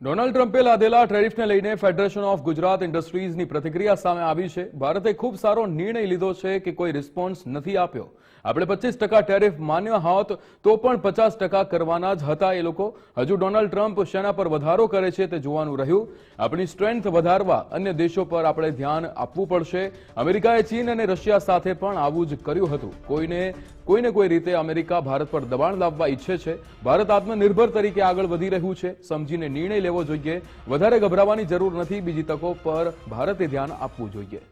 Donald ટ્રમ્પે લાદેલા ટેરિફને લઈને federation of Gujarat ઇન્ડસ્ટ્રીઝની પ્રતિક્રિયા સામે આવી છે. ભારતે ખૂબ સારો નિર્ણય લીધો છે કે કોઈ રિસ્પોન્સ નથી આપ્યો. આપણે 25% ટેરિફ માન્ય હોત તો પણ 50% કરવાના જ હતા એ લોકો. હજુ ડોનાલ્ડ ટ્રમ્પ શેના પર વધારો કરે છે તે જોવાનું રહ્યું. આપણી સ્ટ્રેન્થ વધારવા અન્ય દેશો પર આપણે ધ્યાન આપવું પડશે. અમેરિકાએ ચીન અને રશિયા સાથે પણ આવું જ કર્યું હતું. કોઈને કોઈ રીતે અમેરિકા ભારત પર દબાણ લાવવા ઈચ્છે છે. ભારત આત્મનિર્ભર તરીકે આગળ વધી રહ્યું છે. સમજીને નિર્ણય લેવો જોઈએ. વધારે ગભરાવાની જરૂર નથી. બીજી તકો પર ભારતે ધ્યાન આપવું જોઈએ.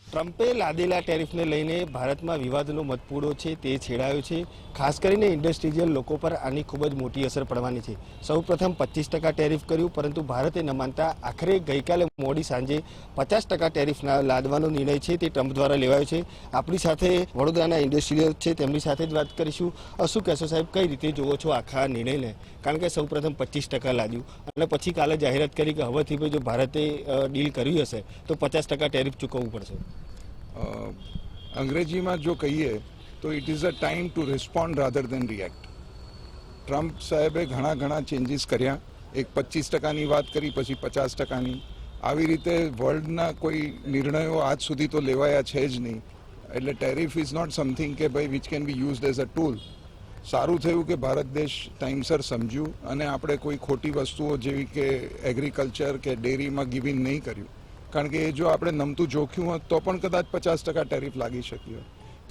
ટ્રમ્પે લાદેલા ટેરિફને લઈને ભારતમાં વિવાદનો મતપૂડો છે તે છેડાયો છે. ખાસ કરીને ઇન્ડસ્ટ્રીયલ લોકો પર આની ખૂબ જ મોટી અસર પડવાની છે. સૌપ્રથમ 25% ટેરિફ કર્યું, પરંતુ ભારતે ન માનતા આખરે ગઈકાલે મોડી સાંજે 50% ટેરિફ લાદવાનો નિર્ણય છે તે ટ્રમ્પ દ્વારા લેવાયો છે. આપણી સાથે વડોદરાના ઇન્ડસ્ટ્રીયલ છે, તેમની સાથે જ વાત કરીશું. શું કહેશો સાહેબ, કઈ રીતે જોવો છો આખા નિર્ણયને? કારણ કે સૌપ્રથમ 25% લાદ્યું અને પછી કાલે જાહેરાત કરી કે હવેથી જો ભારતે ડીલ કર્યું હશે તો 50% ટેરિફ ચૂકવવું પડશે. અંગ્રેજીમાં જો કહીએ તો it is a time to respond rather then react. Trump સાહેબે ઘણા ચેન્જીસ કર્યા. એક 25%ની વાત કરી, પછી 50%ની. આવી રીતે વર્લ્ડના કોઈ નિર્ણયો આજ સુધી તો લેવાયા છે જ નહીં. એટલે ટેરિફ ઇઝ નોટ સમથિંગ કે ભાઈ which can be used as a tool. સારું થયું કે ભારત દેશ ટાઈમસર સમજ્યું અને આપણે કોઈ ખોટી વસ્તુઓ જેવી કે એગ્રીકલ્ચર કે ડેરીમાં ગિવિંગ નહીં કર્યું. કારણ કે એ જો આપણે નમતું જોખ્યું હોત તો પણ કદાચ 50% ટેરિફ લાગી શક્યો.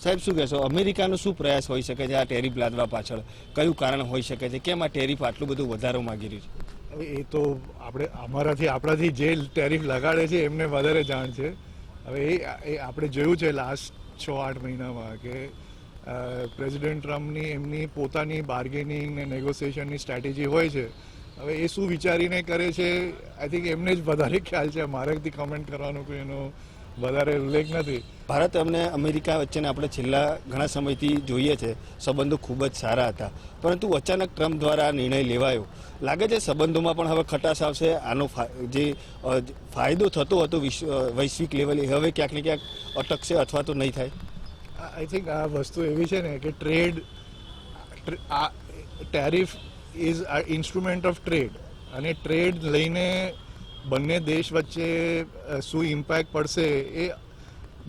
સાહેબ, શું કહેશો, અમેરિકાનો શું પ્રયાસ હોઈ શકે છે આ ટેરિફ લાદવા પાછળ? કયું કારણ હોઈ શકે છે? કેમ આ ટેરિફ આટલું બધું વધારો માંગી રહ્યું છે? હવે એ તો આપણાથી જે ટેરિફ લગાડે છે એમને વધારે જાણ છે. હવે એ આપણે જોયું છે લાસ્ટ 6-8 મહિનામાં કે પ્રેસિડેન્ટ ટ્રમ્પની એમની પોતાની બાર્ગેનિંગ ને નેગોસિએશનની સ્ટ્રેટેજી હોય છે. હવે એ શું વિચારીને કરે છે, આઈ થિંક એમને જ વધારે ખ્યાલ છે. મારાથી કમેન્ટ કરવાનો કોઈ એનો વધારે ઉલ્લેખ નથી. ભારત અને અમેરિકા વચ્ચેને આપણે છેલ્લા ઘણા સમયથી જોઈએ છે સંબંધો ખૂબ જ સારા હતા, પરંતુ અચાનક ટ્રમ્પ દ્વારા નિર્ણય લેવાયો. લાગે છે સંબંધોમાં પણ હવે ખટાશ આવશે. આનો જે ફાયદો થતો હતો વૈશ્વિક લેવલે હવે ક્યાંક ને ક્યાંક અટકશે અથવા તો નહીં થાય. આઈ થિંક આ વસ્તુ એવી છે ને કે tariff is instrument of trade, અને ટ્રેડ લઈને બંને દેશ વચ્ચે શું ઇમ્પેક્ટ પડશે એ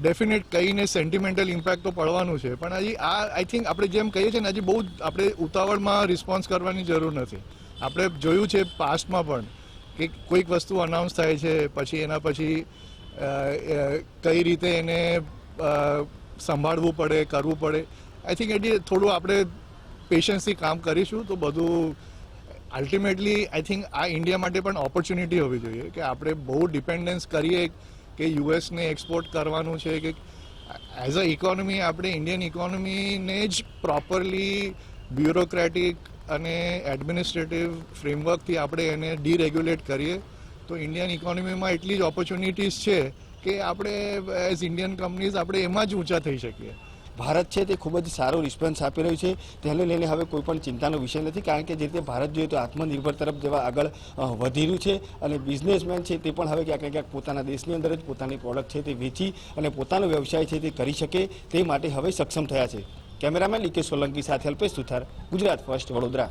ડેફિનેટ કહીને સેન્ટિમેન્ટલ ઇમ્પેક્ટ તો પડવાનું છે. પણ હજી આઈ થિંક આપણે જેમ કહીએ છીએ ને, હજી બહુ આપણે ઉતાવળમાં રિસ્પોન્સ કરવાની જરૂર નથી. આપણે જોયું છે પાસ્ટમાં પણ કે કોઈક વસ્તુ અનાઉન્સ થાય છે, પછી એના પછી કઈ રીતે એને સંભાળવું પડે, કરવું પડે. આઈ થિંક એટલે થોડું આપણે પેશન્સથી કામ કરીશું તો બધું અલ્ટિમેટલી આઈ થિંક આ ઇન્ડિયા માટે પણ ઓપોર્ચ્યુનિટી હોવી જોઈએ કે આપણે બહુ ડિપેન્ડન્સ કરીએ કે યુએસને એક્સપોર્ટ કરવાનું છે, કે એઝ અ ઇકોનોમી આપણે ઇન્ડિયન ઇકોનોમીને જ પ્રોપરલી બ્યુરોક્રેટિક અને એડમિનિસ્ટ્રેટિવ ફ્રેમવર્કથી આપણે એને ડીરેગ્યુલેટ કરીએ તો ઇન્ડિયન ઇકોનોમીમાં એટલી જ ઓપોર્ચ્યુનિટીઝ છે કે આપણે એઝ ઇન્ડિયન કંપનીઝ આપણે એમાં જ ઊંચા થઈ શકીએ. ભારત છે તે ખૂબ જ સારો રિસ્પોન્સ આપી રહ્યું છે. તેને લઈને હવે કોઈ પણ ચિંતાનો વિષય નથી, કારણ કે જે રીતે ભારત જોઈએ તો આત્મનિર્ભર તરફ જેવા આગળ વધી રહ્યું છે, અને બિઝનેસમેન છે તે પણ હવે ક્યાંક ને ક્યાંક પોતાના દેશની અંદર જ પોતાની પ્રોડક્ટ છે તે વેચી અને પોતાનો વ્યવસાય છે તે કરી શકે તે માટે હવે સક્ષમ થયા છે. કેમેરામેન લીકે સોલંકી સાથે અલ્પેશ સુથાર, ગુજરાત ફર્સ્ટ, વડોદરા.